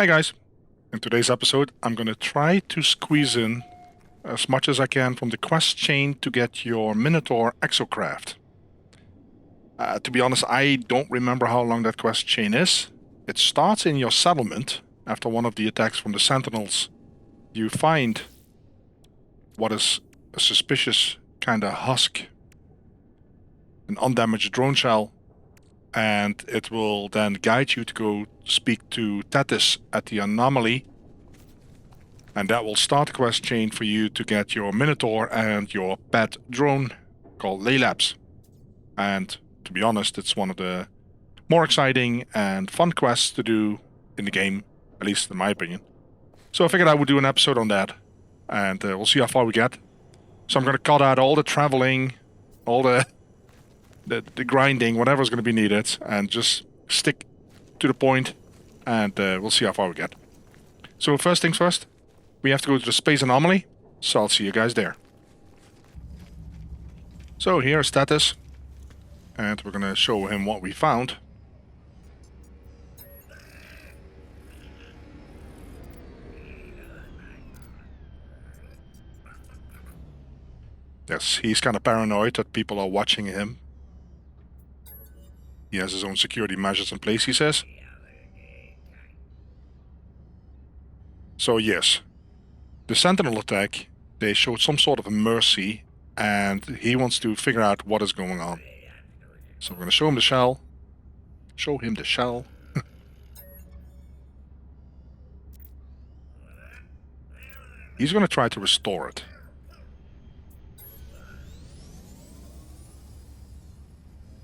Hey guys, in today's episode I'm going to try to squeeze in as much as I can from the quest chain to get your Minotaur exocraft. To be honest, I don't remember how long that quest chain is. It starts in your settlement. After one of the attacks from the sentinels, you find what is a suspicious kind of husk, an undamaged drone shell, and it will then guide you to go speak to Tethys at the anomaly, and that will start the quest chain for you to get your Minotaur and your pet drone called Laylabs. And to be honest, it's one of the more exciting and fun quests to do in the game, at least in my opinion. So I figured I would do an episode on that, and we'll see how far we get. So I'm going to cut out all the traveling, all the grinding, whatever's going to be needed, and just stick to the point, and we'll see how far we get. So first things first, we have to go to the space anomaly, so I'll see you guys there. So here's Tethys, and we're going to show him what we found. Yes, he's kind of paranoid that people are watching him. He has his own security measures in place, he says. So yes, the Sentinel attack, they showed some sort of mercy, and he wants to figure out what is going on. So we're going to show him the shell. Show him the shell. He's going to try to restore it.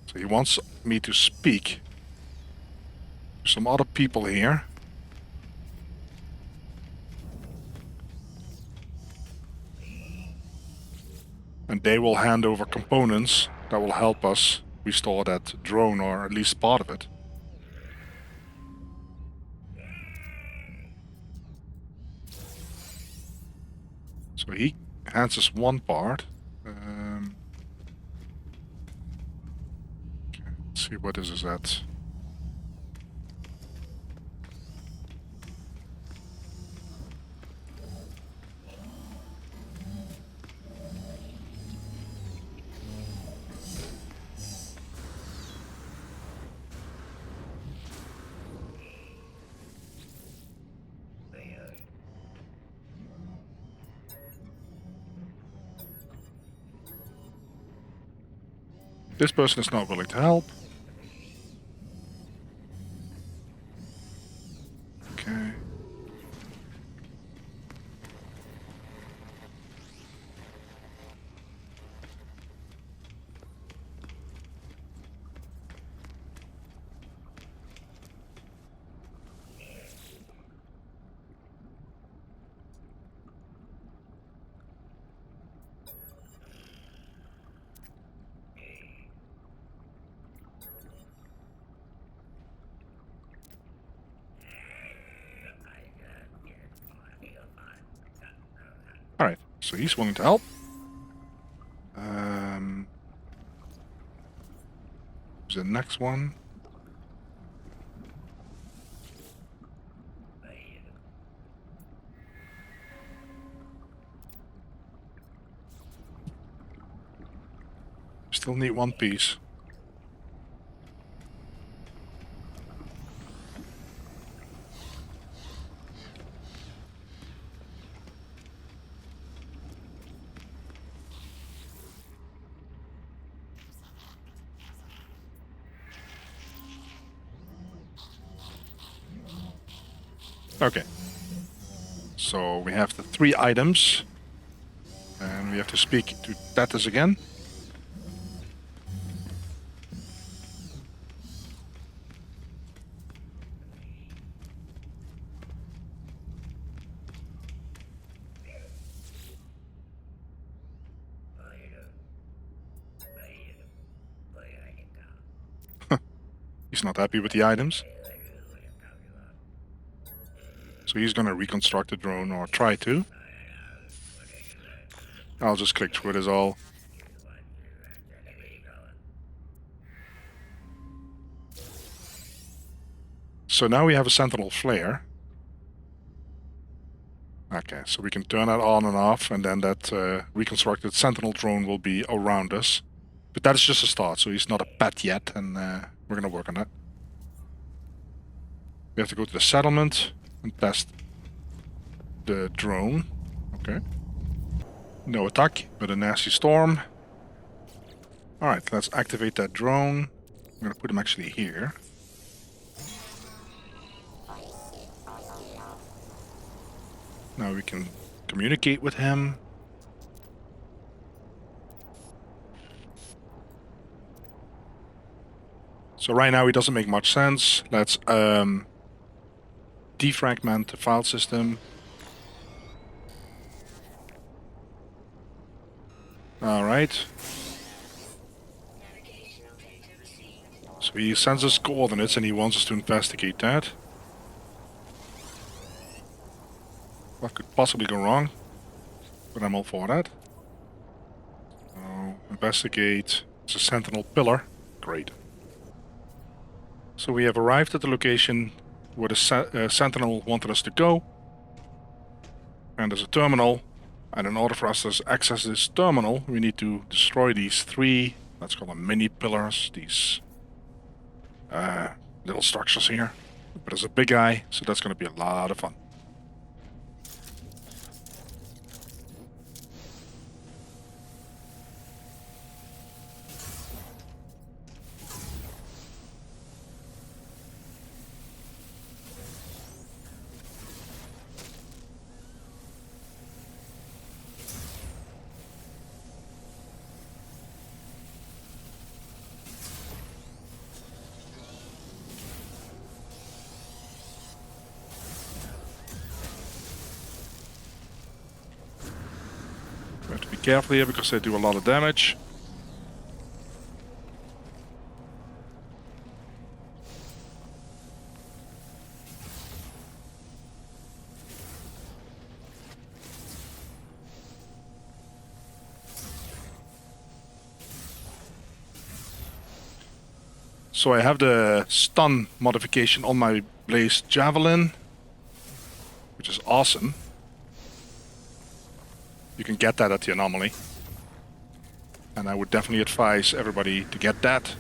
So he wants me to speak to some other people here. And they will hand over components that will help us restore that drone, or at least part of it. So he hands us one part. Okay, let's see what this is at. This person is not willing to help. Okay. Alright, so he's willing to help. The next one. Still need one piece. Okay. So we have the 3 items. And we have to speak to Tethys again. He's not happy with the items. So he's gonna reconstruct the drone, or try to. I'll just click through it as all. So now we have a Sentinel flare. Okay, so we can turn that on and off, and then that reconstructed sentinel drone will be around us. But that is just a start, so he's not a pet yet, and we're gonna work on that. We have to go to the settlement and test the drone. Okay. No attack, but a nasty storm. Alright, let's activate that drone. I'm gonna put him actually here. Now we can communicate with him. So right now he doesn't make much sense. Let's defragment the file system. Alright. So he sends us coordinates and he wants us to investigate that. What could possibly go wrong? But I'm all for that. So, investigate. It's a sentinel pillar. Great. So we have arrived at the location where the sentinel wanted us to go. And there's a terminal. And in order for us to access this terminal, we need to destroy these three, let's call them mini pillars, these little structures here. But there's a big guy, so that's going to be a lot of fun. We have to be careful here because they do a lot of damage. So I have the stun modification on my Blaze Javelin, which is awesome. You can get that at the anomaly. And I would definitely advise everybody to get that.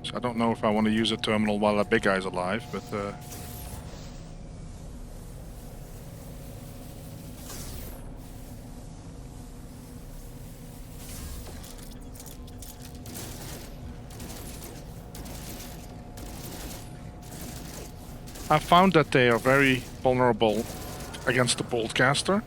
So I don't know if I want to use a terminal while that big guy's alive, but I found that they are very vulnerable against the boltcaster.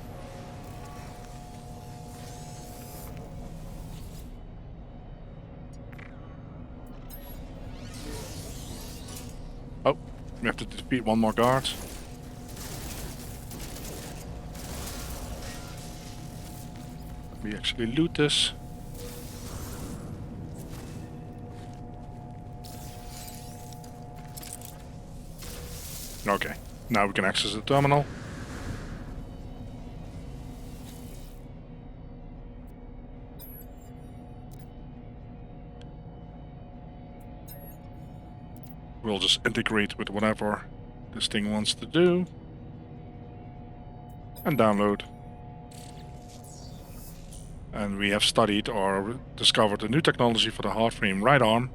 Oh, we have to defeat one more guard. Let me actually loot this. Okay, now we can access the terminal. We'll just integrate with whatever this thing wants to do. And download. And we have studied or discovered a new technology for the hard-frame right arm,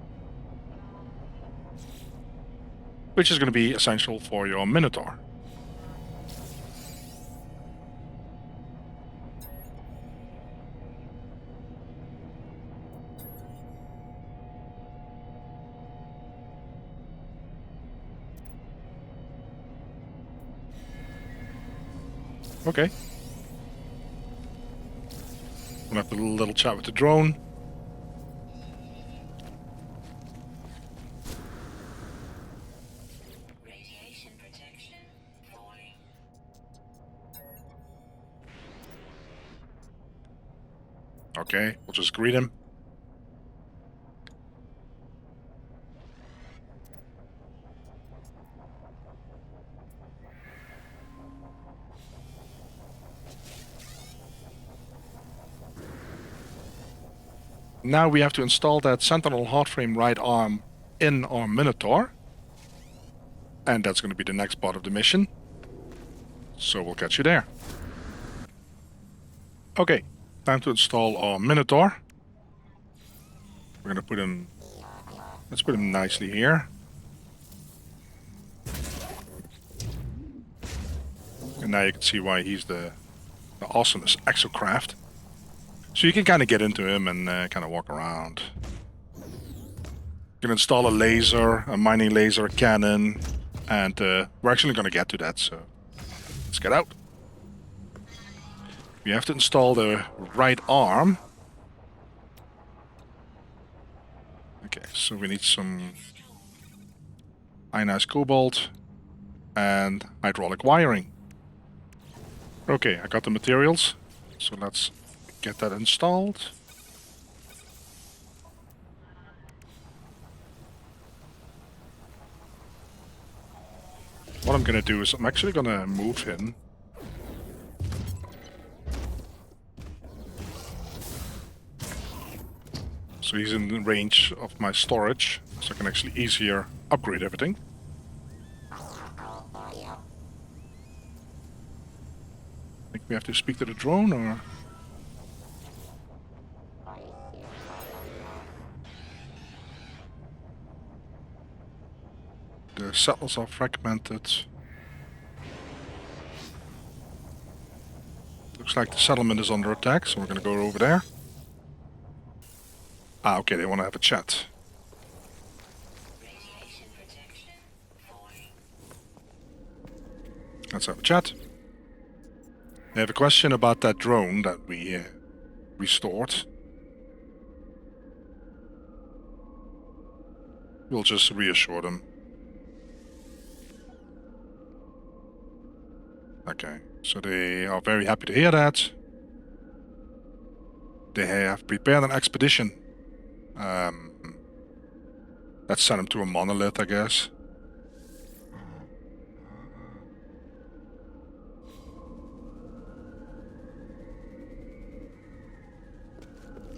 which is going to be essential for your Minotaur. Okay. We'll have a little chat with the drone. Radiation protection falling. Okay, we'll just greet him. Now we have to install that Sentinel hardframe right arm in our Minotaur. And that's going to be the next part of the mission. So we'll catch you there. Okay, time to install our Minotaur. We're going to put him... Let's put him nicely here. And now you can see why he's the awesomest exocraft. So you can kind of get into him and kind of walk around. You can install a laser, a mining laser, a cannon, and we're actually going to get to that, so let's get out. We have to install the right arm. Okay, so we need some ionized cobalt and hydraulic wiring. Okay, I got the materials, so let's get that installed. What I'm gonna do is I'm actually gonna move him. So he's in the range of my storage, so I can actually easier upgrade everything. I think we have to speak to the drone, or... The settlers are fragmented. Looks like the settlement is under attack, so we're gonna go over there. Ah, okay, they want to have a chat. Radiation protection falling. Let's have a chat. They have a question about that drone that we restored. We'll just reassure them. Okay, so they are very happy to hear that. They have prepared an expedition. Let's send them to a monolith, I guess.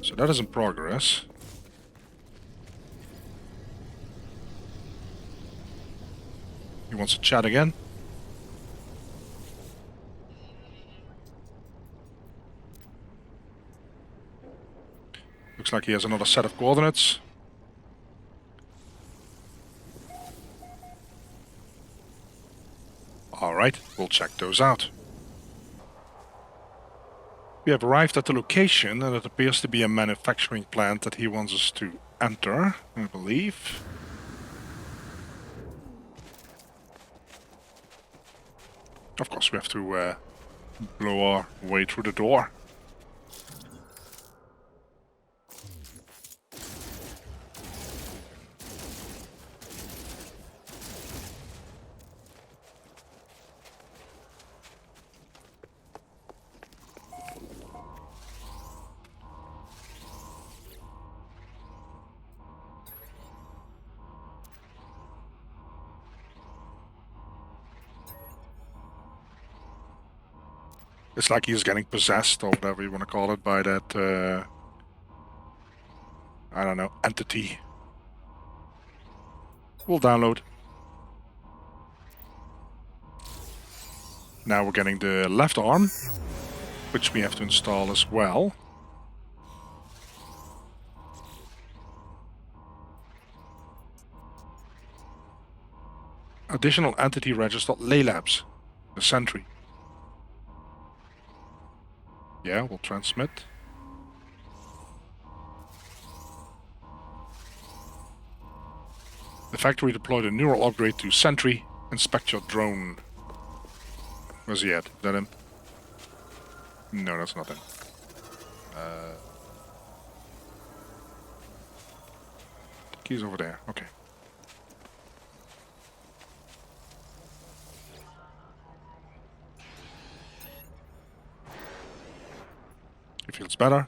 So that is in progress. He wants to chat again. Looks like he has another set of coordinates. Alright, we'll check those out. We have arrived at the location, and it appears to be a manufacturing plant that he wants us to enter, I believe. Of course, we have to blow our way through the door. It's like he's getting possessed, or whatever you want to call it, by that, I don't know, entity. We'll download. Now we're getting the left arm, which we have to install as well. Additional entity registered Laylabs, the sentry. Yeah, we'll transmit. The factory deployed a neural upgrade to Sentry. Inspect your drone. Where's he at? Is that him? No, that's not him. He's over there. Okay. He feels better.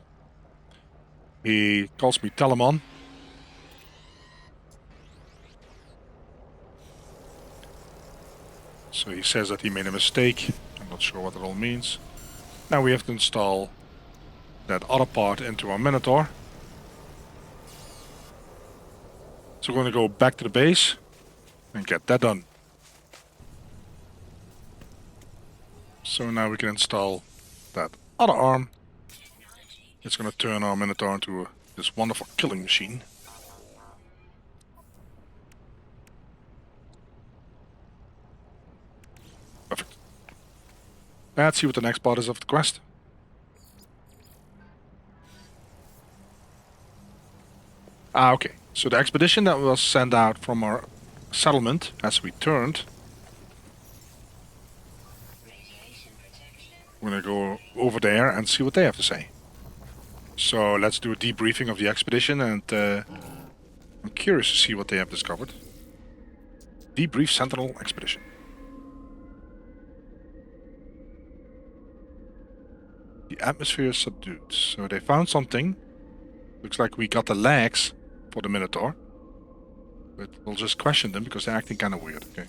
He calls me Telemon. So he says that he made a mistake. I'm not sure what it all means. Now we have to install that other part into our Minotaur. So we're going to go back to the base and get that done. So now we can install that other arm. It's going to turn our Minotaur into this wonderful killing machine. Perfect. Let's see what the next part is of the quest. Okay. So the expedition that was sent out from our settlement has returned. Radiation protection. We're going to go over there and see what they have to say. So let's do a debriefing of the expedition, and I'm curious to see what they have discovered. Debrief Sentinel Expedition. The atmosphere is subdued. So they found something. Looks like we got the legs for the Minotaur. But we'll just question them because they're acting kind of weird. Okay.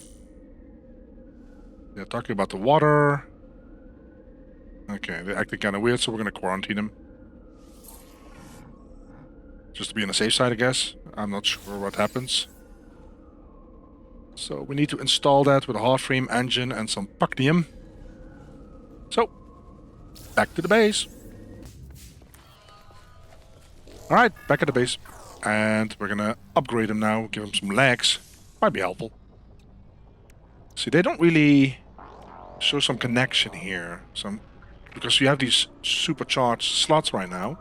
They're talking about the water. Okay, they're acting kind of weird, so we're going to quarantine them. Just to be on the safe side, I guess. I'm not sure what happens. So we need to install that with a hard frame engine and some pucnium. So, back to the base. Alright, back at the base. And we're gonna upgrade him now, give him some legs. Might be helpful. See, they don't really show some connection here. Because you have these supercharged slots right now.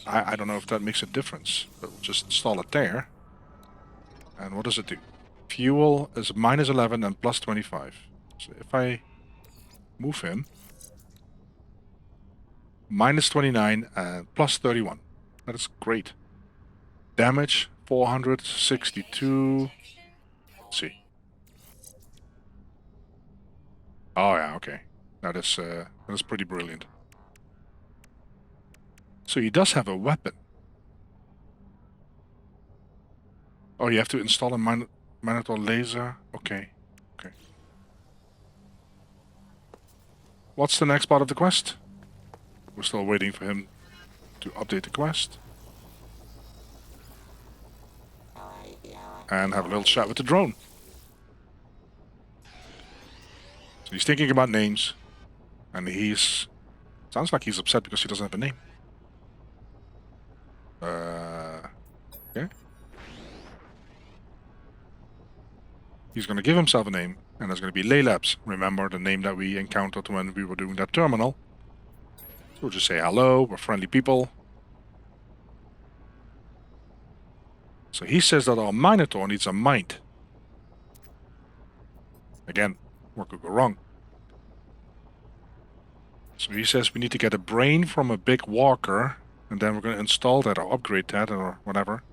I don't know if that makes a difference, but we'll just install it there. And what does it do? Fuel is -11 and +25. So if I move him, -29 and +31. That is great. Damage 462. Let's see. Oh yeah, okay. That is pretty brilliant. So he does have a weapon. Oh, you have to install a Minotaur laser. Okay. Okay. What's the next part of the quest? We're still waiting for him to update the quest. And have a little chat with the drone. So he's thinking about names. And sounds like he's upset because he doesn't have a name. Okay. He's going to give himself a name, and it's going to be Laylabs. Remember the name that we encountered when we were doing that terminal. So we'll just say hello, we're friendly people. So he says that our Minotaur needs a mind. Again, what could go wrong? So he says we need to get a brain from a big walker, and then we're going to install that or upgrade that or whatever.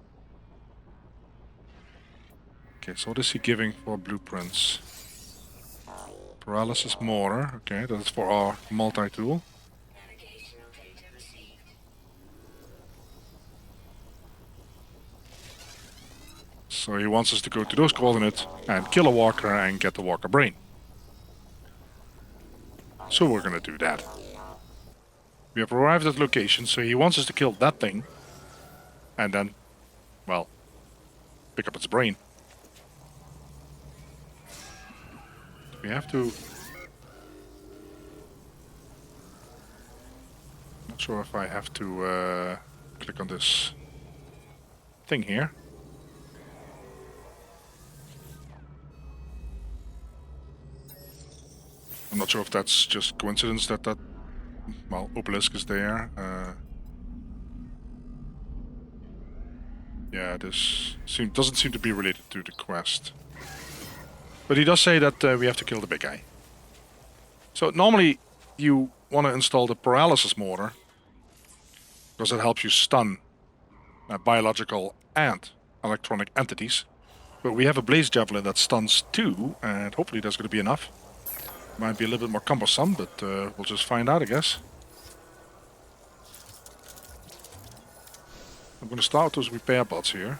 Okay, so what is he giving for blueprints? Paralysis mortar. Okay, that's for our multi-tool. Navigational data received. So he wants us to go to those coordinates and kill a walker and get the walker brain. So we're gonna do that. We have arrived at the location, so he wants us to kill that thing. And then, well, pick up its brain. We have to... Not sure if I have to click on this thing here. I'm not sure if that's just coincidence that well, obelisk is there. Yeah, this doesn't seem to be related to the quest. But he does say that we have to kill the big guy. So normally you want to install the paralysis mortar, because it helps you stun biological and electronic entities. But we have a blaze javelin that stuns too, and hopefully that's going to be enough. Might be a little bit more cumbersome, but we'll just find out, I guess. I'm going to start those repair bots here.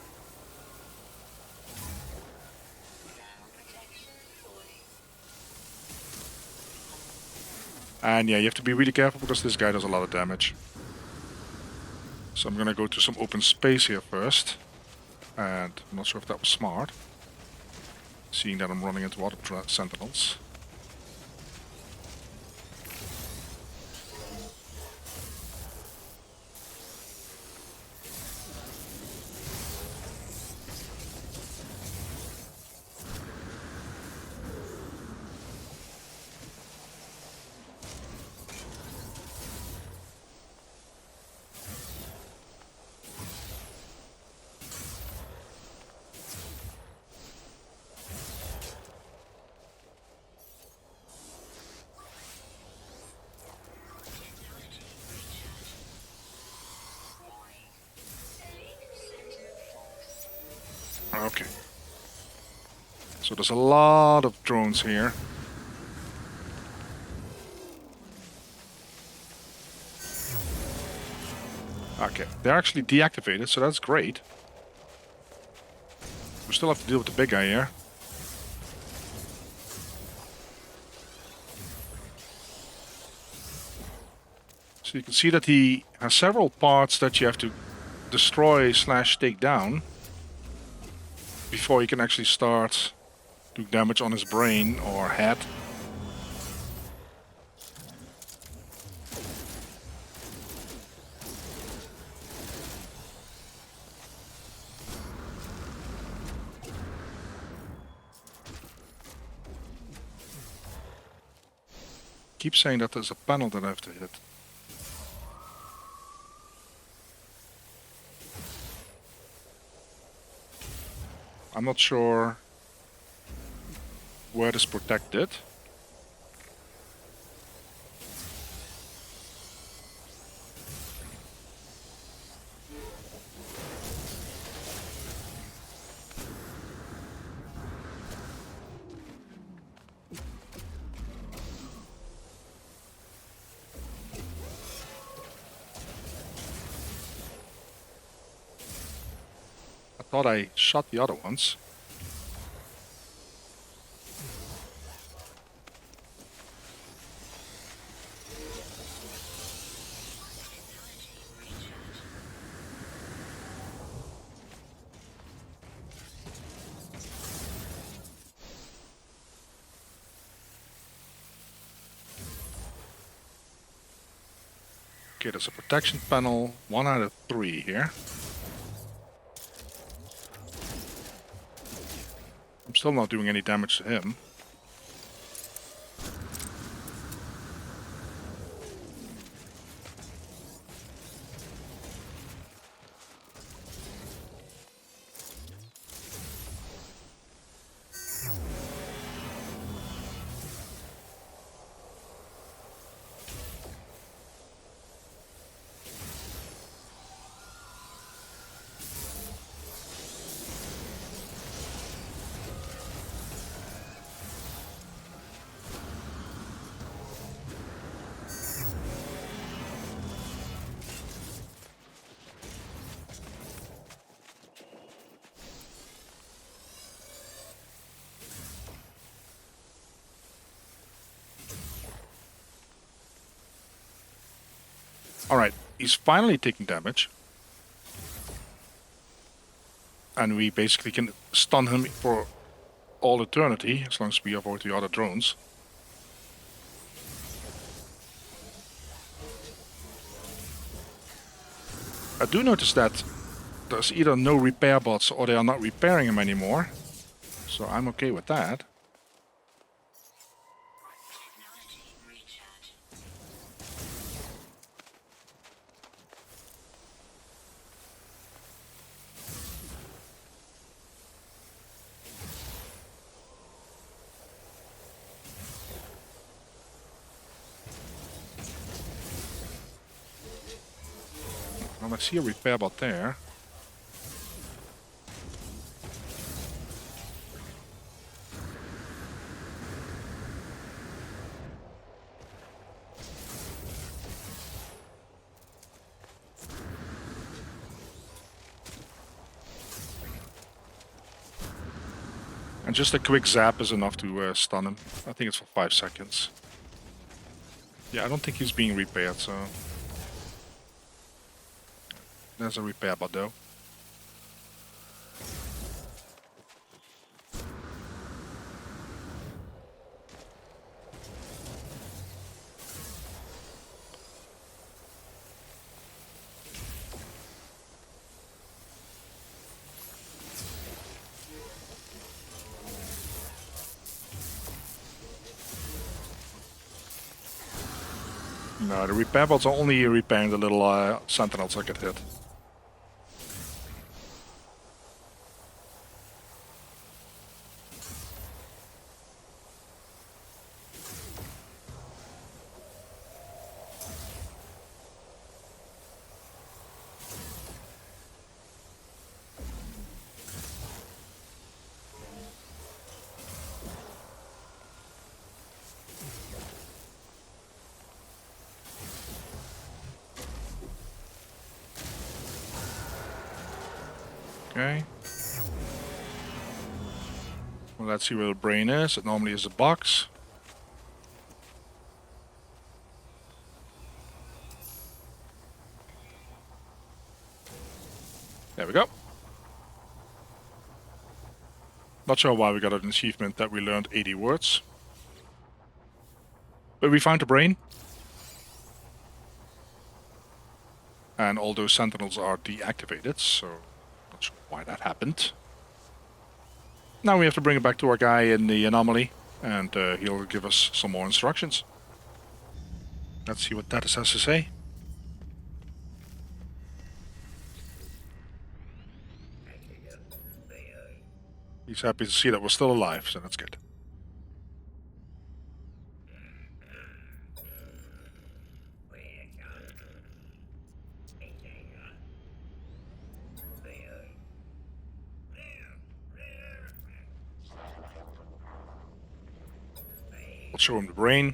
And yeah, you have to be really careful because this guy does a lot of damage. So I'm going to go to some open space here first. And I'm not sure if that was smart, seeing that I'm running into other sentinels. Okay. So there's a lot of drones here. Okay, they're actually deactivated, so that's great. We still have to deal with the big guy here. So you can see that he has several parts that you have to destroy / take down before you can actually start doing damage on his brain or head. Keep saying that there's a panel that I have to hit. I'm not sure where it is protected. I thought I shot the other ones. Okay, there's a protection panel, 1 out of 3 here. I'm still not doing any damage to him. Alright, he's finally taking damage. And we basically can stun him for all eternity, as long as we avoid the other drones. I do notice that there's either no repair bots or they are not repairing him anymore. So I'm okay with that. Technology recharge. Well, I see a repair bot there. And just a quick zap is enough to stun him. I think it's for 5 seconds. Yeah, I don't think he's being repaired, so... There's a repair bot though. No, the repair bots are only repairing the little sentinels that get hit. Okay. Well, let's see where the brain is. It normally is a box. There we go. Not sure why we got an achievement that we learned 80 words. But we found the brain. And all those sentinels are deactivated, so not sure why that happened. Now we have to bring it back to our guy in the anomaly, and he'll give us some more instructions. Let's see what that has to say. He's happy to see that we're still alive, so that's good. We'll show him the brain.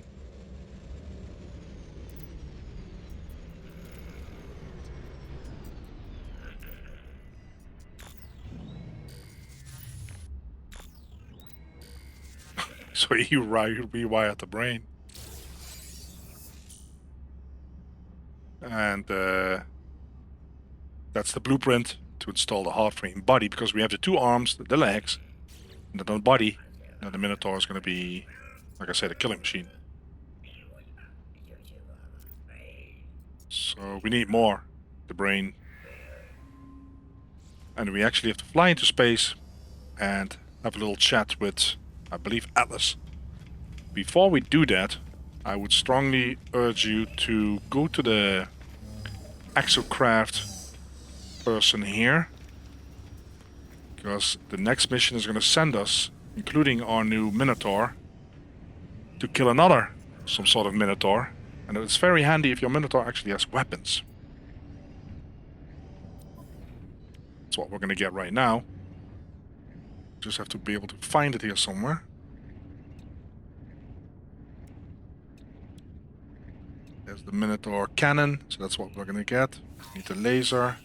So he rewired the brain. And that's the blueprint to install the half-frame body, because we have the two arms, the legs, and then the body. And the Minotaur is going to be, like I said, a killing machine. So we need more. The brain. And we actually have to fly into space and have a little chat with, I believe, Atlas. Before we do that, I would strongly urge you to go to the Exocraft person here, because the next mission is going to send us, including our new Minotaur, to kill some sort of Minotaur. And it's very handy if your Minotaur actually has weapons. That's what we're going to get right now. Just have to be able to find it here somewhere. There's the Minotaur cannon, so that's what we're going to get. Need the laser.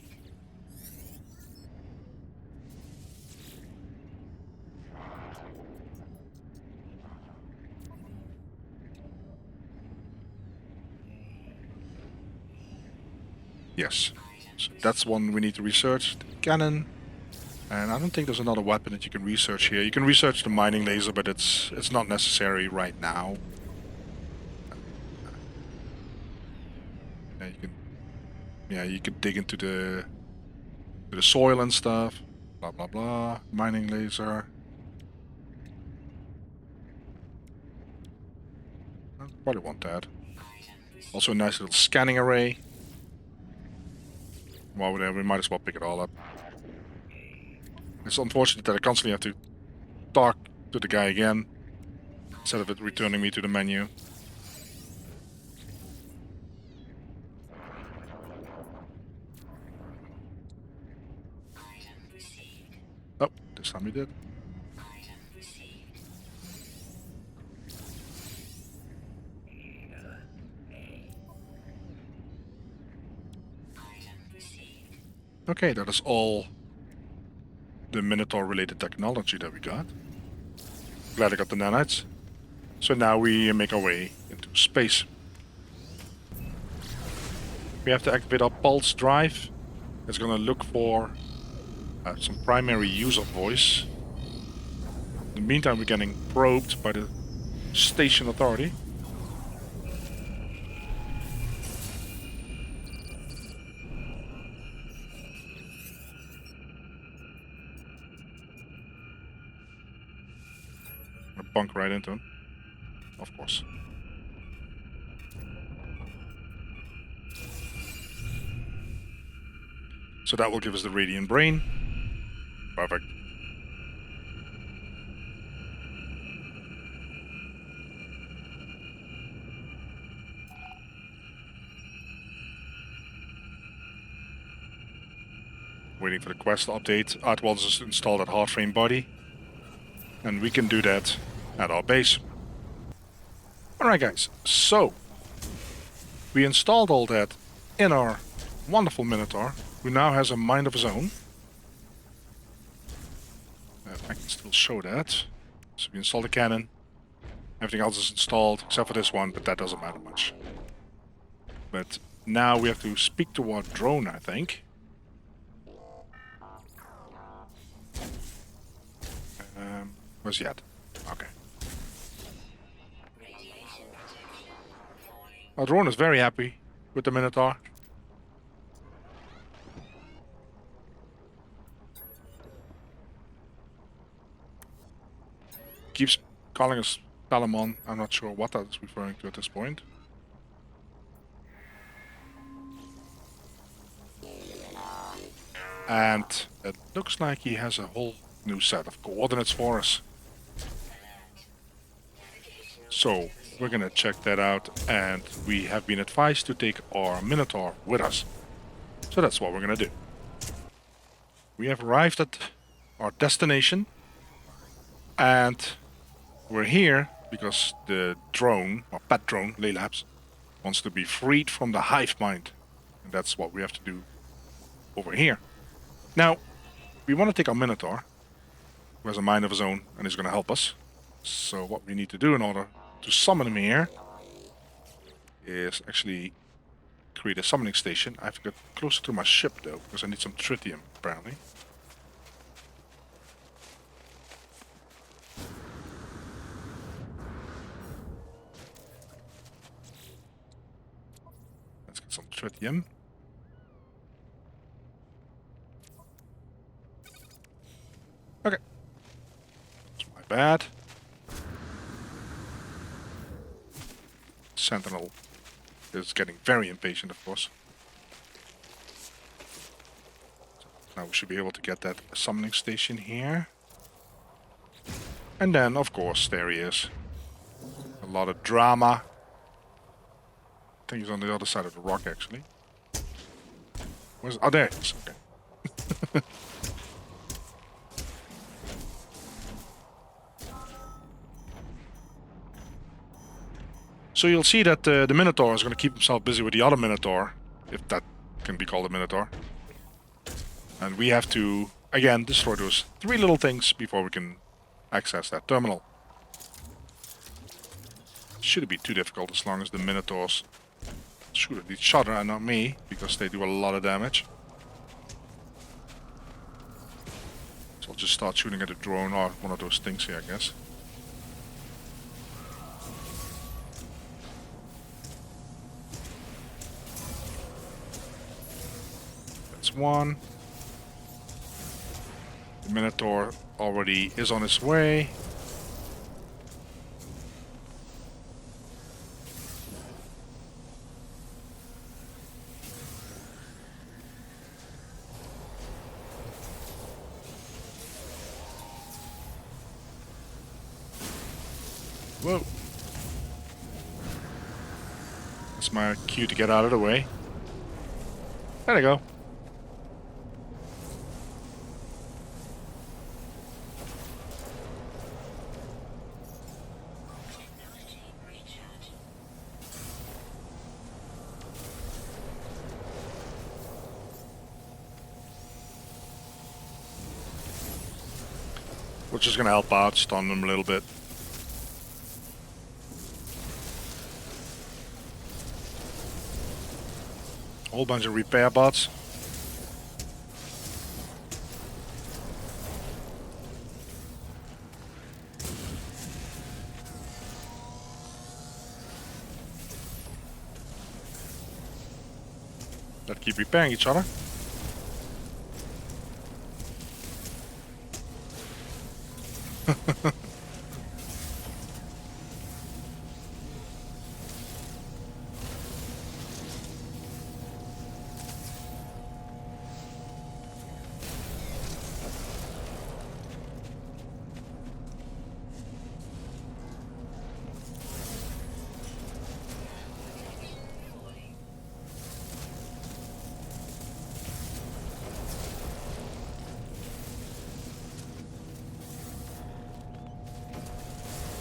Yes, so that's one we need to research. The cannon. And I don't think there's another weapon that you can research here. You can research the mining laser, but it's not necessary right now. You can dig into the soil and stuff. Blah blah blah. Mining laser. I probably want that. Also a nice little scanning array. While we're there, we might as well pick it all up. It's unfortunate that I constantly have to talk to the guy again, instead of it returning me to the menu. Oh, this time we did. Okay, that is all the Minotaur related technology that we got. Glad I got the nanites. So now we make our way into space. We have to activate our pulse drive. It's gonna look for some primary user voice. In the meantime, we're getting probed by the station authority. Bunk right into him, of course. So that will give us the radiant brain. Perfect. Waiting for the quest to update. Artwell just installed that hard frame body. And we can do that at our base. Alright guys, so we installed all that in our wonderful Minotaur, who now has a mind of his own. I can still show that. So we installed the cannon. Everything else is installed except for this one, but that doesn't matter much. But now we have to speak to our drone, I think. Where's he at? Okay. Radiation protection falling. Our drone is very happy with the Minotaur. Keeps calling us Palamon. I'm not sure what that is referring to at this point. And it looks like he has a whole new set of coordinates for us. So we're gonna check that out, and we have been advised to take our Minotaur with us. So that's what we're gonna do. We have arrived at our destination, and we're here because the drone, or pet drone, Laylabs, wants to be freed from the hive mind. And that's what we have to do over here. Now, we want to take our Minotaur, who has a mind of his own and is going to help us. So what we need to do in order to summon him here is actually create a summoning station. I have to get closer to my ship though, because I need some tritium apparently. Let's get some tritium. Okay. That's my bad. Sentinel is getting very impatient, of course. So now we should be able to get that summoning station here. And then, of course, there he is. A lot of drama. I think he's on the other side of the rock, actually. Where's... Oh, there he is. Okay. So you'll see that the Minotaur is going to keep himself busy with the other Minotaur, if that can be called a Minotaur. And we have to, again, destroy those 3 little things before we can access that terminal. Shouldn't be too difficult as long as the Minotaurs shoot at each other and not me, because they do a lot of damage. So I'll just start shooting at the drone or one of those things here, I guess. One. The Minotaur already is on his way. Whoa. That's my cue to get out of the way. There we go. We're just gonna help out, stun them a little bit. A whole bunch of repair bots. That keep repairing each other.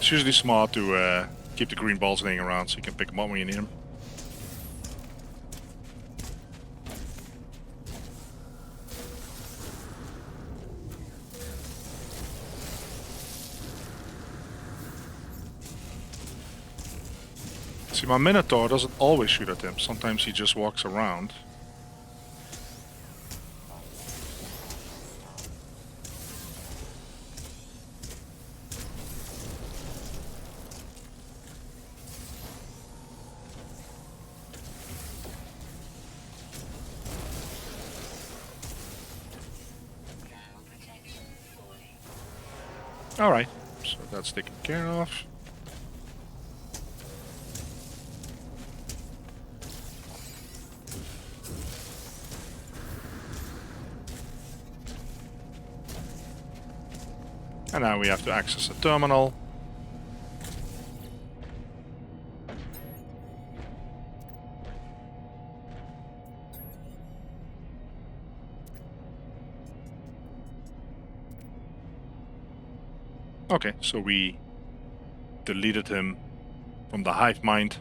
It's usually smart to keep the green balls laying around so you can pick them up when you need them. See, my Minotaur doesn't always shoot at him. Sometimes he just walks around. Ground protection falling. Alright, so that's taken care of. And now we have to access the terminal. Okay, so we deleted him from the hive mind.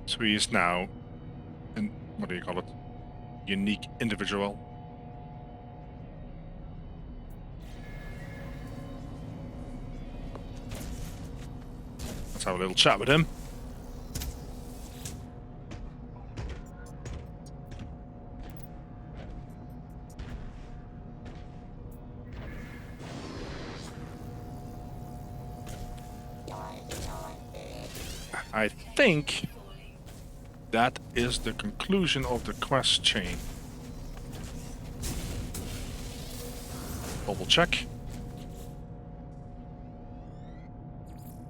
So he is now an, what do you call it? Unique individual. Let's have a little chat with him. I think that is the conclusion of the quest chain. Double check.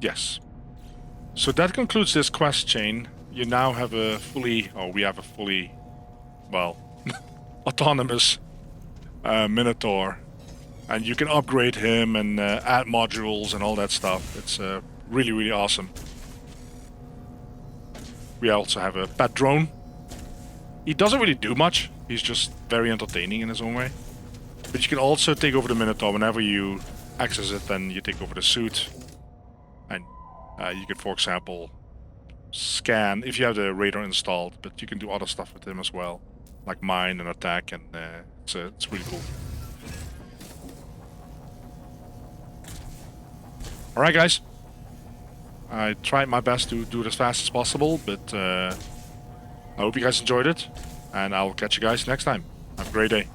Yes. So that concludes this quest chain. You now have a fully, we have a fully, well, autonomous Minotaur. And you can upgrade him and add modules and all that stuff. It's really, really awesome. We also have a pet drone. He doesn't really do much. He's just very entertaining in his own way. But you can also take over the Minotaur whenever you access it, then you take over the suit. And you can, for example, scan if you have the radar installed, but you can do other stuff with him as well. Like mine and attack, and it's really cool. Alright guys. I tried my best to do it as fast as possible, but I hope you guys enjoyed it, and I'll catch you guys next time. Have a great day.